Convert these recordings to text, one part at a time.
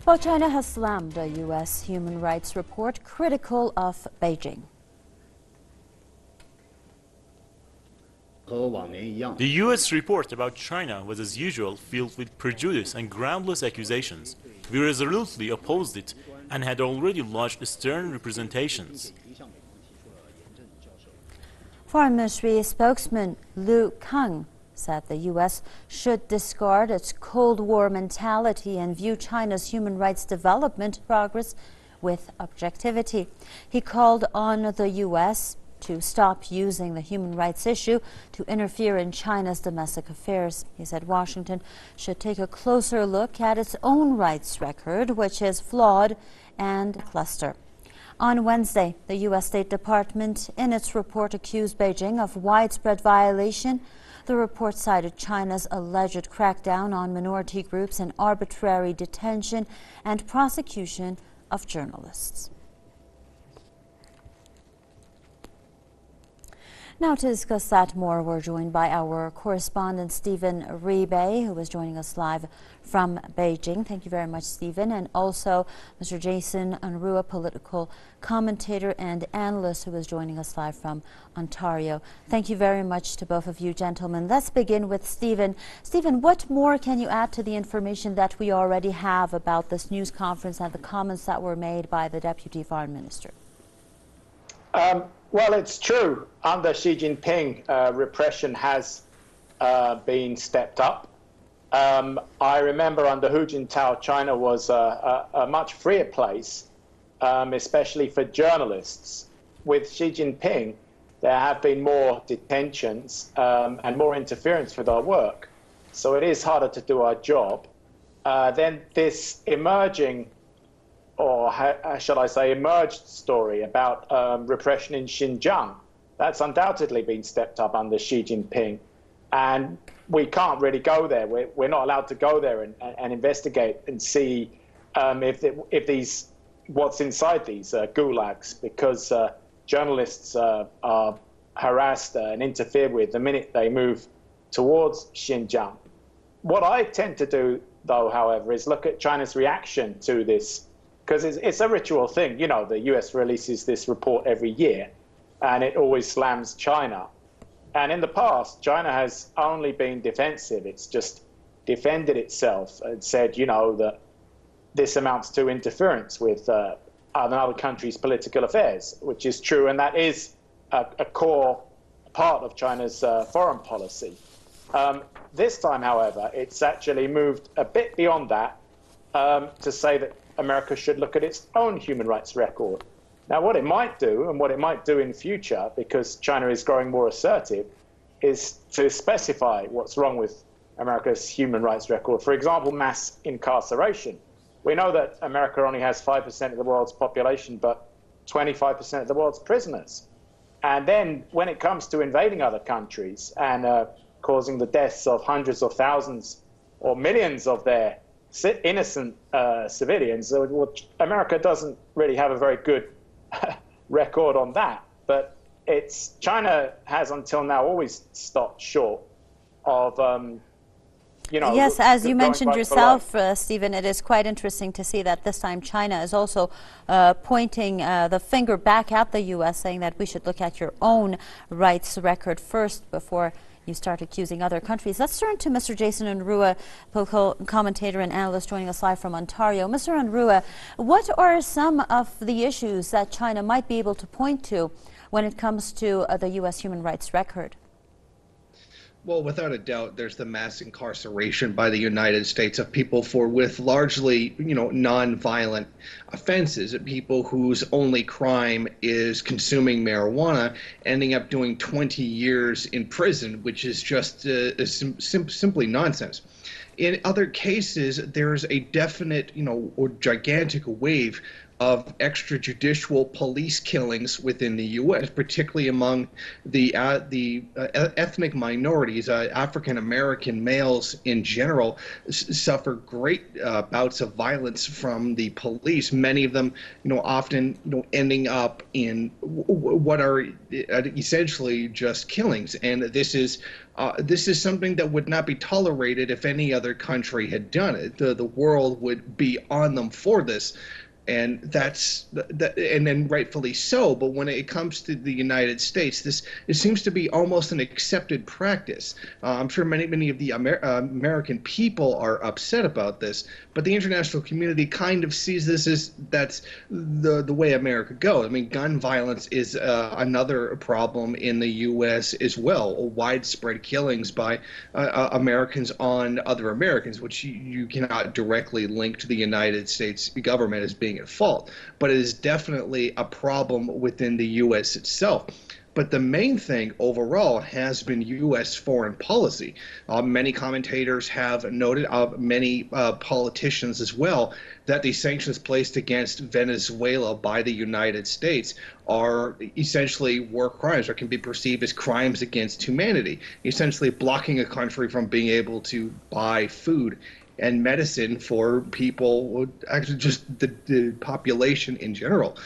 Well, China has slammed a U.S. human rights report critical of Beijing. The U.S. report about China was, as usual, filled with prejudice and groundless accusations. We resolutely opposed it and had already lodged stern representations. Foreign Ministry spokesman Lu Kang said the U.S. should discard its Cold War mentality and view China's human rights development progress with objectivity. He called on the U.S. to stop using the human rights issue to interfere in China's domestic affairs. He said Washington should take a closer look at its own rights record, which is flawed and lackluster. On Wednesday, the U.S. State Department, in its report, accused Beijing of widespread violation. The report cited China's alleged crackdown on minority groups and arbitrary detention and prosecution of journalists. Now to discuss that more, we're joined by our correspondent Stephen Ribe, who is joining us live from Beijing. Thank you very much, Stephen. And also Mr. Jason Unruhe, political commentator and analyst, who is joining us live from Ontario. Thank you very much to both of you, gentlemen. Let's begin with Stephen. Stephen, what more can you add to the information that we already have about this news conference and the comments that were made by the Deputy Foreign Minister? Well, it's true. Under Xi Jinping, repression has been stepped up. I remember under Hu Jintao, China was a much freer place, especially for journalists. With Xi Jinping, there have been more detentions and more interference with our work. So it is harder to do our job. Then this emerging, or shall I say, emerged story about repression in Xinjiang, that's undoubtedly been stepped up under Xi Jinping. And we can't really go there. We're not allowed to go there and investigate and see if these, what's inside these gulags, because journalists are harassed and interfered with the minute they move towards Xinjiang. What I tend to do, though, however, is look at China's reaction to this, because it's a ritual thing. You know, the US releases this report every year, and it always slams China. And in the past, China has only been defensive. It's just defended itself and said, you know, that this amounts to interference with another country's political affairs, which is true, and that is a core part of China's foreign policy. This time, however, it's actually moved a bit beyond that to say that America should look at its own human rights record. Now, what it might do, and what it might do in future, because China is growing more assertive, is to specify what's wrong with America's human rights record. For example, mass incarceration. We know that America only has 5% of the world's population, but 25% of the world's prisoners. And then when it comes to invading other countries and causing the deaths of hundreds of thousands or millions of their innocent civilians, America doesn't really have a very good record on that. But China has until now always stopped short of, you know. Yes, as you mentioned yourself, Stephen, it is quite interesting to see that this time China is also pointing the finger back at the U.S., saying that we should look at your own rights record first before you start accusing other countries. Let's turn to Mr. Jason Unruhe, political commentator and analyst, joining us live from Ontario. Mr. Unruhe, what are some of the issues that China might be able to point to when it comes to the U.S. human rights record? Well, without a doubt, there's the mass incarceration by the United States of people with largely, non-violent offenses, people whose only crime is consuming marijuana, ending up doing 20 years in prison, which is just simply nonsense. In other cases, there's a definite, or gigantic wave of extrajudicial police killings within the U.S., particularly among the ethnic minorities. African American males in general suffer great bouts of violence from the police. Many of them, often, ending up in what are essentially just killings. And this is This is something that would not be tolerated if any other country had done it. The world would be on them for this. And and then rightfully so. But when it comes to the United States, it seems to be almost an accepted practice. I'm sure many of the American people are upset about this, but the international community kind of sees this as that's the way America goes. I mean, gun violence is another problem in the U.S. as well. Widespread killings by Americans on other Americans, which you cannot directly link to the United States government as being at fault, but it is definitely a problem within the U.S. itself. But the main thing overall has been U.S. foreign policy. Many commentators have noted, many politicians as well, that the sanctions placed against Venezuela by the United States are essentially war crimes, or can be perceived as crimes against humanity, essentially blocking a country from being able to buy food and medicine for people, actually just the population in general.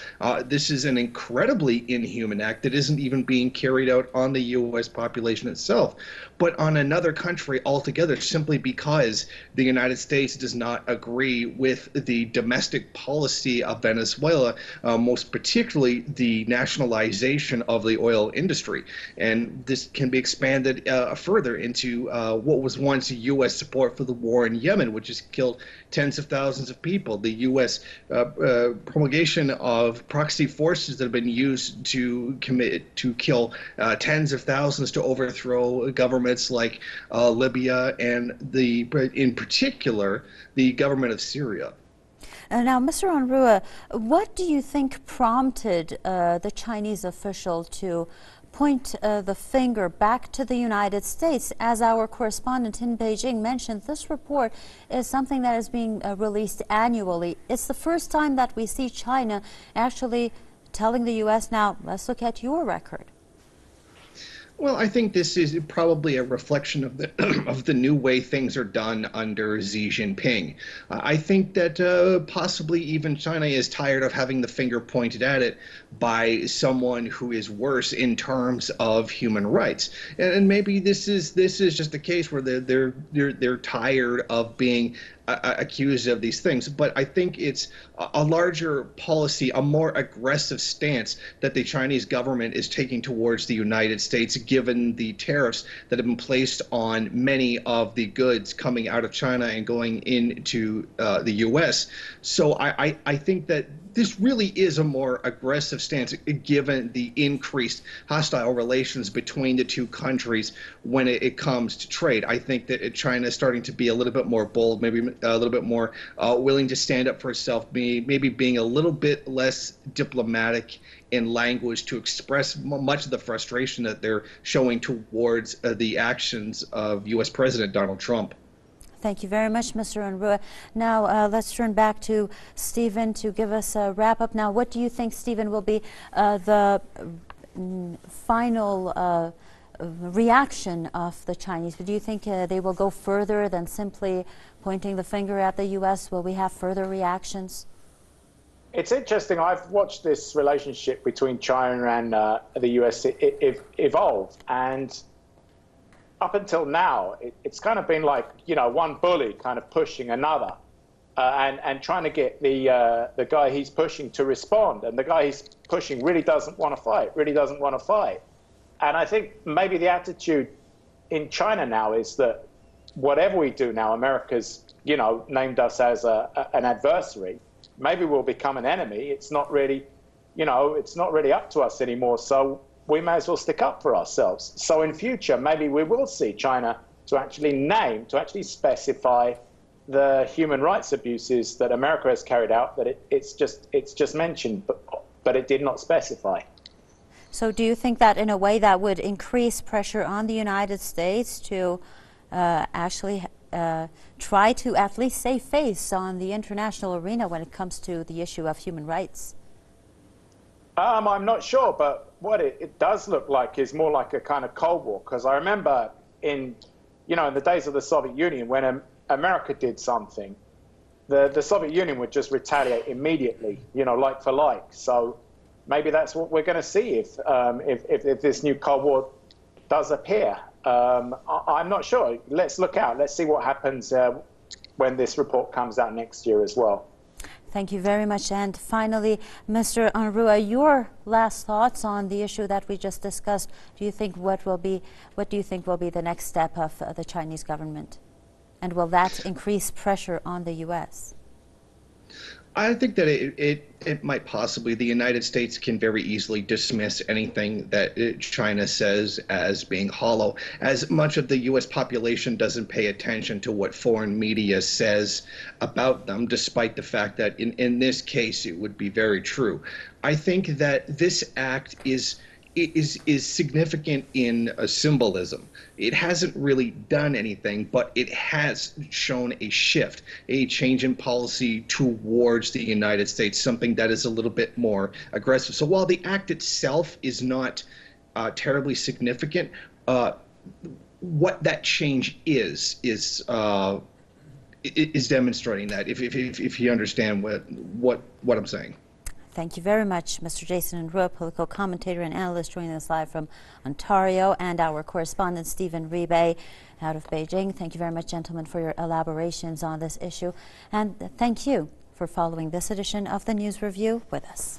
This is an incredibly inhuman act that isn't even being carried out on the U.S. population itself, but on another country altogether, simply because the United States does not agree with the domestic policy of Venezuela, most particularly the nationalization of the oil industry. And this can be expanded further into what was once U.S. support for the war in Yemen, which has killed tens of thousands of people. The U.S. Promulgation of proxy forces that have been used to kill tens of thousands, to overthrow governments like Libya and in particular, the government of Syria. Now, Mr. Unruhe, what do you think prompted the Chinese official to point the finger back to the United States? As our correspondent in Beijing mentioned, this report is something that is being released annually. It's the first time that we see China actually telling the U.S., now, let's look at your record. Well, I think this is probably a reflection of the of the new way things are done under Xi Jinping. I think that possibly even China is tired of having the finger pointed at it by someone who is worse in terms of human rights. And maybe this is just a case where they're tired of being accused of these things. But I think it's a larger policy, a more aggressive stance that the Chinese government is taking towards the United States, given the tariffs that have been placed on many of the goods coming out of China and going into the U.S. So I think that this really is a more aggressive stance, given the increased hostile relations between the two countries when it comes to trade. I think that China is starting to be a little bit more bold, maybe a little bit more willing to stand up for itself, maybe being a little bit less diplomatic in language to express much of the frustration that they're showing towards the actions of U.S. President Donald Trump. Thank you very much, Mr. Unruhe. Now, let's turn back to Stephen to give us a wrap-up. Now, what do you think, Stephen, will be the final reaction of the Chinese? Do you think they will go further than simply pointing the finger at the U.S.? Will we have further reactions? It's interesting. I've watched this relationship between China and the U.S. Evolve, and up until now, it's kind of been like, one bully kind of pushing another, and trying to get the guy he's pushing to respond. And the guy he's pushing really doesn't want to fight, And I think maybe the attitude in China now is that whatever we do now, America's, named us as an adversary. Maybe we'll become an enemy. It's not really, it's not really up to us anymore. So we may as well stick up for ourselves. So in future, maybe we will see China to actually specify the human rights abuses that America has carried out, that it's just mentioned, but it did not specify. So do you think that in a way that would increase pressure on the United States to actually try to at least save face on the international arena when it comes to the issue of human rights? I'm not sure, but what it does look like is more like a kind of Cold War, because I remember in the days of the Soviet Union, when America did something, the Soviet Union would just retaliate immediately, like for like. So maybe that's what we're going to see if this new Cold War does appear. I'm not sure. Let's look out. Let's see what happens when this report comes out next year as well. Thank you very much. And finally, Mr. Unruhe, your last thoughts on the issue that we just discussed. Do you think what do you think will be the next step of the Chinese government? And will that increase pressure on the U.S.? I think that it might possibly. The United States can very easily dismiss anything that China says as being hollow, as much of the U.S. population doesn't pay attention to what foreign media says about them, despite the fact that in this case it would be very true. I think that this act is significant in a symbolism. It hasn't really done anything, but it has shown a shift, a change in policy towards the United States, something that is a little bit more aggressive. So while the act itself is not terribly significant, what that change is demonstrating that. If you understand what I'm saying. Thank you very much, Mr. Jason Unruhe, political commentator and analyst, joining us live from Ontario, and our correspondent Stephen Rebay out of Beijing. Thank you very much, gentlemen, for your elaborations on this issue, and thank you for following this edition of the News Review with us.